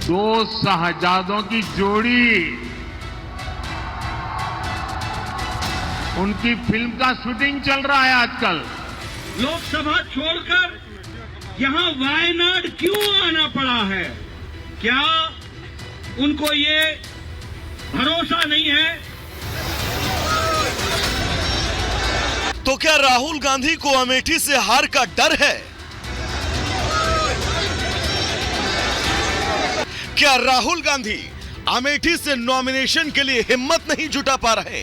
दो शहजादों की जोड़ी, उनकी फिल्म का शूटिंग चल रहा है आजकल। लोकसभा छोड़कर यहां वायनाड क्यों आना पड़ा है? क्या उनको ये भरोसा नहीं है? तो क्या राहुल गांधी को अमेठी से हार का डर है? क्या राहुल गांधी अमेठी से नॉमिनेशन के लिए हिम्मत नहीं जुटा पा रहे?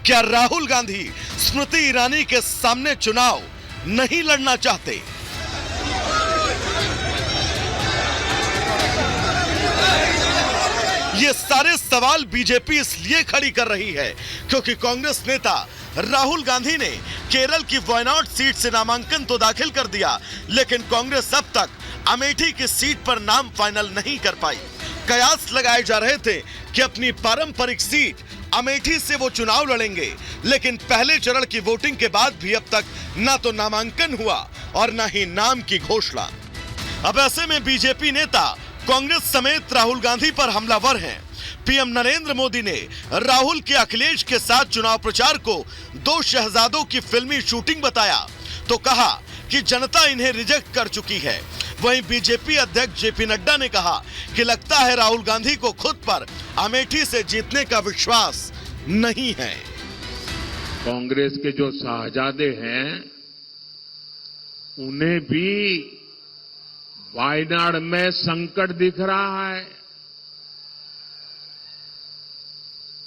क्या राहुल गांधी स्मृति ईरानी के सामने चुनाव नहीं लड़ना चाहते? ये सारे सवाल बीजेपी इसलिए खड़ी कर रही है क्योंकि कांग्रेस नेता राहुल गांधी ने केरल की वायनाड सीट से नामांकन तो दाखिल कर दिया, लेकिन कांग्रेस अब तक अमेठी की सीट पर नाम फाइनल नहीं कर पाई। कयास लगाए जा रहे थे कि अपनी पारंपरिक सीट अमेठी से वो चुनाव लड़ेंगे, लेकिन पहले चरण की वोटिंग के बाद भी अब तक ना तो नामांकन हुआ और ना ही नाम की घोषणा। अब ऐसे में बीजेपी नेता कांग्रेस समेत राहुल गांधी पर हमलावर हैं। पीएम नरेंद्र मोदी ने राहुल के अखिलेश के साथ चुनाव प्रचार को दो शहजादों की फिल्मी शूटिंग बताया तो कहा कि जनता इन्हें रिजेक्ट कर चुकी है। वहीं बीजेपी अध्यक्ष जेपी नड्डा ने कहा कि लगता है राहुल गांधी को खुद पर अमेठी से जीतने का विश्वास नहीं है। कांग्रेस के जो शहजादे हैं उन्हें भी वायनाड में संकट दिख रहा है।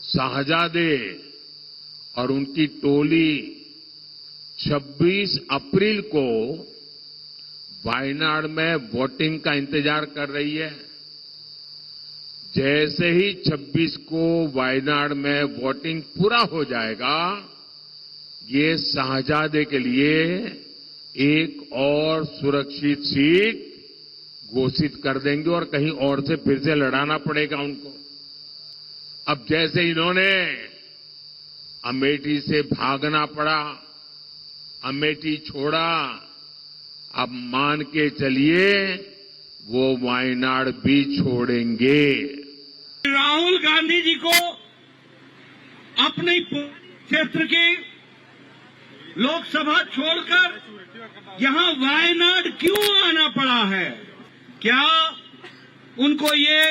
शहजादे और उनकी टोली 26 अप्रैल को वायनाड में वोटिंग का इंतजार कर रही है। जैसे ही 26 को वायनाड में वोटिंग पूरा हो जाएगा, ये शहजादे के लिए एक और सुरक्षित सीट घोषित कर देंगे और कहीं और से फिर से लड़ाना पड़ेगा उनको। अब जैसे इन्होंने अमेठी से भागना पड़ा, अमेठी छोड़ा, अब मान के चलिए वो वायनाड भी छोड़ेंगे। राहुल गांधी जी को अपने क्षेत्र की लोकसभा छोड़कर यहां वायनाड क्यों आना पड़ा है? क्या उनको ये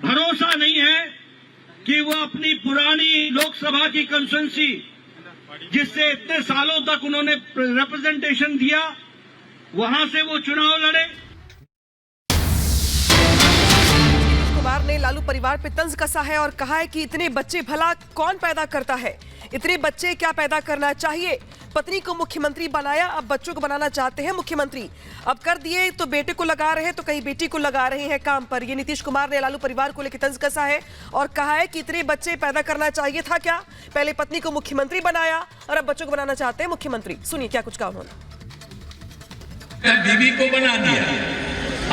भरोसा नहीं है कि वो अपनी पुरानी लोकसभा की कंस्टिट्यूंसी, जिससे इतने सालों तक उन्होंने रिप्रेजेंटेशन दिया, वहां से वो चुनाव लड़े? कुमार ने लालू परिवार पे तंज कसा है और कहा है कि इतने बच्चे भला कौन पैदा करता है? इतने बच्चे क्या पैदा करना चाहिए? पत्नी को मुख्यमंत्री बनाया, अब बच्चों को बनाना चाहते हैं मुख्यमंत्री। अब कर दिए तो बेटे को लगा रहे हैं तो कहीं बेटी को लगा रहे हैं काम पर। ये नीतीश कुमार ने लालू परिवार को लेकर तंज कसा है और कहा है कि इतने बच्चे पैदा करना चाहिए था क्या? पहले पत्नी को मुख्यमंत्री बनाया और अब बच्चों को बनाना चाहते हैं मुख्यमंत्री। सुनिए क्या कुछ कहा उन्होंने। बीवी को बना दिया,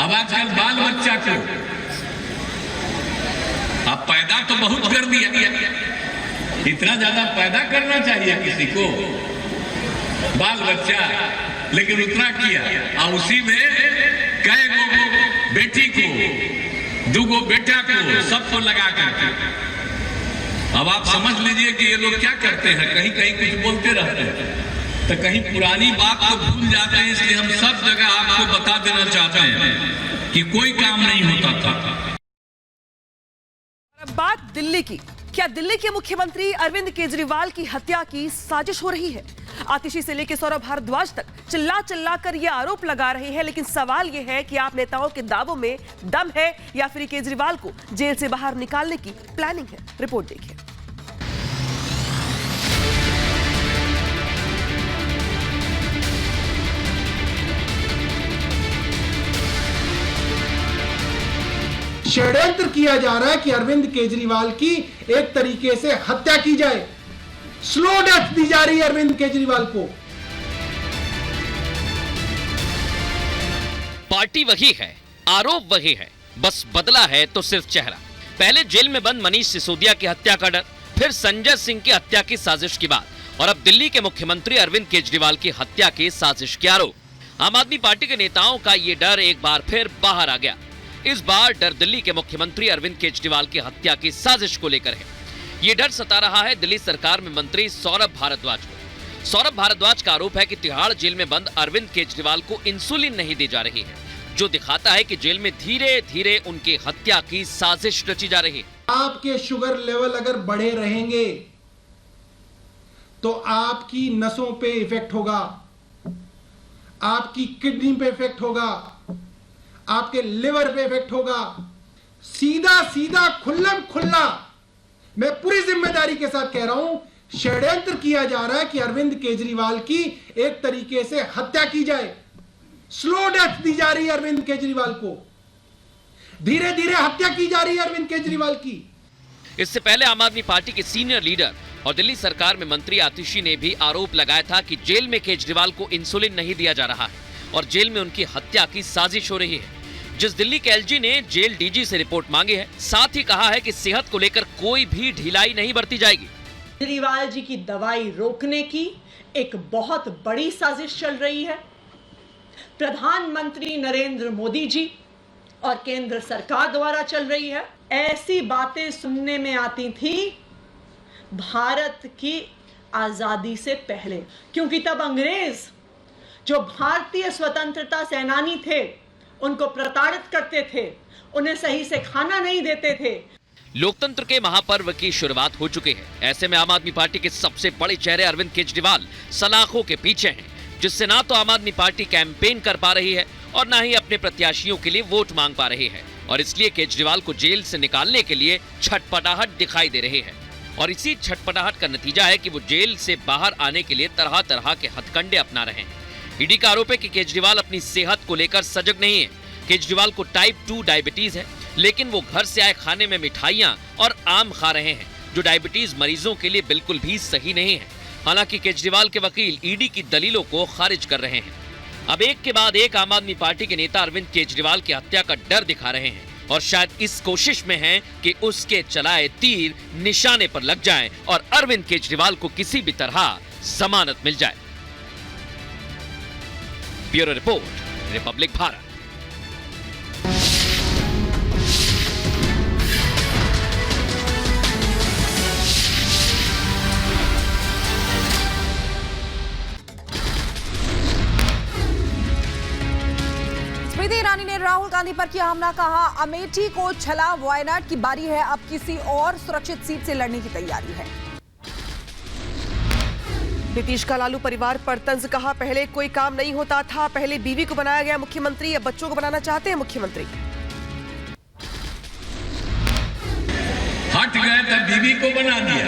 अब आजकल बाल बच्चा को अब पैदा तो बहुत कर दिया। इतना ज्यादा पैदा करना चाहिए किसी को बाल बच्चा, लेकिन उतना किया और उसी में कई गो बेटी को, दूगो बेटा को, सबको लगा करके। अब आप समझ लीजिए कि ये लोग क्या करते हैं, कहीं कहीं कुछ बोलते रहते हैं तो कहीं पुरानी बात को भूल जाते हैं। इसलिए हम सब जगह आपको बता देना चाहते हैं कि कोई काम नहीं होता था। बात दिल्ली की। क्या दिल्ली के मुख्यमंत्री अरविंद केजरीवाल की हत्या की साजिश हो रही है? आतिशी से लेकर सौरभ भारद्वाज तक चिल्ला चिल्ला कर यह आरोप लगा रहे हैं, लेकिन सवाल यह है कि आप नेताओं के दावों में दम है या फिर केजरीवाल को जेल से बाहर निकालने की प्लानिंग है? रिपोर्ट देखिए। षड्यंत्र किया जा रहा है कि अरविंद केजरीवाल की एक तरीके से हत्या की जाए। स्लो डेथ दी जा रही है अरविंद केजरीवाल को। पार्टी वही है, आरोप वही है, बस बदला है तो सिर्फ चेहरा। पहले जेल में बंद मनीष सिसोदिया की हत्या का डर, फिर संजय सिंह की हत्या की साजिश की बात और अब दिल्ली के मुख्यमंत्री अरविंद केजरीवाल की हत्या की साजिश के आरोप। आम आदमी पार्टी के नेताओं का ये डर एक बार फिर बाहर आ गया। इस बार डर दिल्ली के मुख्यमंत्री अरविंद केजरीवाल की हत्या की साजिश को लेकर है। ये डर सता रहा है दिल्ली सरकार में मंत्री सौरभ भारद्वाज को। सौरभ भारद्वाज का आरोप है कि तिहाड़ जेल में बंद अरविंद केजरीवाल को इंसुलिन नहीं दी जा रही है, जो दिखाता है कि जेल में धीरे धीरे उनकी हत्या की साजिश रची जा रही है। आपके शुगर लेवल अगर बढ़े रहेंगे तो आपकी नसों पे इफेक्ट होगा, आपकी किडनी पे इफेक्ट होगा, आपके लिवर पे इफेक्ट होगा। सीधा सीधा खुल्लम खुल्ला मैं पूरी जिम्मेदारी के साथ कह रहा हूं, षड्यंत्र किया जा रहा है कि अरविंद केजरीवाल की एक तरीके से हत्या की जाए। स्लो डेथ दी जा रही है अरविंद केजरीवाल को, धीरे धीरे हत्या की जा रही है अरविंद केजरीवाल की। इससे पहले आम आदमी पार्टी के सीनियर लीडर और दिल्ली सरकार में मंत्री आतिशी ने भी आरोप लगाया था कि जेल में केजरीवाल को इंसुलिन नहीं दिया जा रहा है और जेल में उनकी हत्या की साजिश हो रही है। जिस दिल्ली के एलजी ने जेल डीजी से रिपोर्ट मांगी है, साथ ही कहा है कि सेहत को लेकर कोई भी ढिलाई नहीं बरती जाएगी। केजरीवाल जी की दवाई रोकने की एक बहुत बड़ी साजिश चल रही है। प्रधानमंत्री नरेंद्र मोदी जी और केंद्र सरकार द्वारा चल रही है। ऐसी बातें सुनने में आती थी भारत की आजादी से पहले, क्योंकि तब अंग्रेज जो भारतीय स्वतंत्रता सेनानी थे उनको प्रताड़ित करते थे, उन्हें सही से खाना नहीं देते थे। लोकतंत्र के महापर्व की शुरुआत हो चुकी है। ऐसे में आम आदमी पार्टी के सबसे बड़े चेहरे अरविंद केजरीवाल सलाखों के पीछे हैं, जिससे ना तो आम आदमी पार्टी कैंपेन कर पा रही है और ना ही अपने प्रत्याशियों के लिए वोट मांग पा रही है, और इसलिए केजरीवाल को जेल से निकालने के लिए छटपटाहट दिखाई दे रही है। और इसी छटपटाहट का नतीजा है कि वो जेल से बाहर आने के लिए तरह तरह के हथकंडे अपना रहे हैं। ईडी का आरोप है कि केजरीवाल अपनी सेहत को लेकर सजग नहीं है। केजरीवाल को टाइप 2 डायबिटीज है, लेकिन वो घर से आए खाने में मिठाइयां और आम खा रहे हैं, जो डायबिटीज मरीजों के लिए बिल्कुल भी सही नहीं है। हालांकि केजरीवाल के वकील ईडी की दलीलों को खारिज कर रहे हैं। अब एक के बाद एक आम आदमी पार्टी के नेता अरविंद केजरीवाल की हत्या का डर दिखा रहे हैं और शायद इस कोशिश में हैं कि उसके चलाए तीर निशाने पर लग जाएं और अरविंद केजरीवाल को किसी भी तरह जमानत मिल जाए। Bureau report, Republic Bharat. Smriti Irani ने राहुल गांधी पर किया हमला, कहा अमेठी को छला, वायनाड की बारी है, अब किसी और सुरक्षित सीट से लड़ने की तैयारी है। नीतीश का लालू परिवार पर तंज, कहा पहले कोई काम नहीं होता था, पहले बीवी को बनाया गया मुख्यमंत्री, अब बच्चों को बनाना चाहते हैं मुख्यमंत्री। हट गए तब बीवी को बना दिया,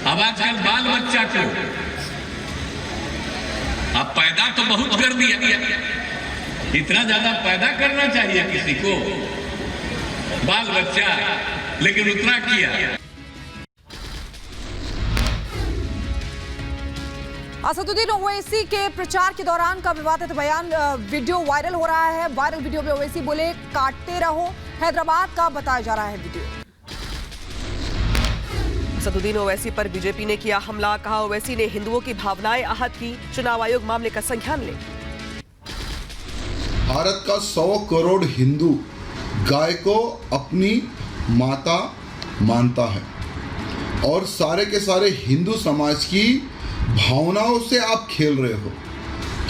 अब आजकल बाल बच्चा को। अब पैदा तो बहुत कर दिया, इतना ज्यादा पैदा करना चाहिए किसी को, बाल बच्चा, लेकिन उतना किया। असदुद्दीन ओवैसी के प्रचार के दौरान का विवादित बयान, वीडियो वायरल हो रहा है। वायरल वीडियो में ओवैसी बोले काटते रहो, हैदराबाद का बताया जा रहा है वीडियो। असदुद्दीन ओवैसी पर बीजेपी ने किया हमला, कहा ओवैसी ने हिंदुओं की भावनाएं आहत की, चुनाव आयोग मामले का संज्ञान ले। भारत का 100 करोड़ हिंदू गाय को अपनी माता मानता है और सारे के सारे हिंदू समाज की भावनाओं से आप खेल रहे हो,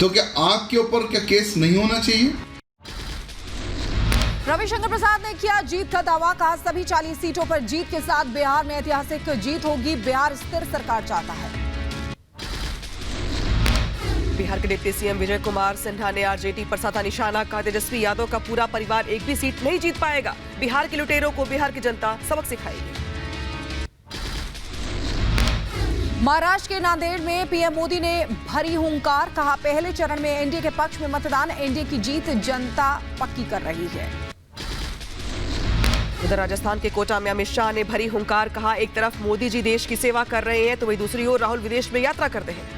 तो क्या आग के ऊपर क्या केस नहीं होना चाहिए? रविशंकर प्रसाद ने किया जीत का दावा, कहा सभी 40 सीटों पर जीत के साथ बिहार में ऐतिहासिक जीत होगी, बिहार स्थिर सरकार चाहता है। बिहार के डिप्टी सीएम विजय कुमार सिन्हा ने आरजेडी पर साधा निशाना, कहा तेजस्वी यादव का पूरा परिवार एक भी सीट नहीं जीत पाएगा, बिहार के लुटेरों को बिहार की जनता सबक सिखाएगी। महाराष्ट्र के नांदेड़ में पीएम मोदी ने भरी हुंकार, कहा पहले चरण में एनडीए के पक्ष में मतदान, एनडीए की जीत जनता पक्की कर रही है। उधर राजस्थान के कोटा में अमित शाह ने भरी हुंकार, कहा एक तरफ मोदी जी देश की सेवा कर रहे हैं तो वहीं दूसरी ओर राहुल विदेश में यात्रा करते हैं।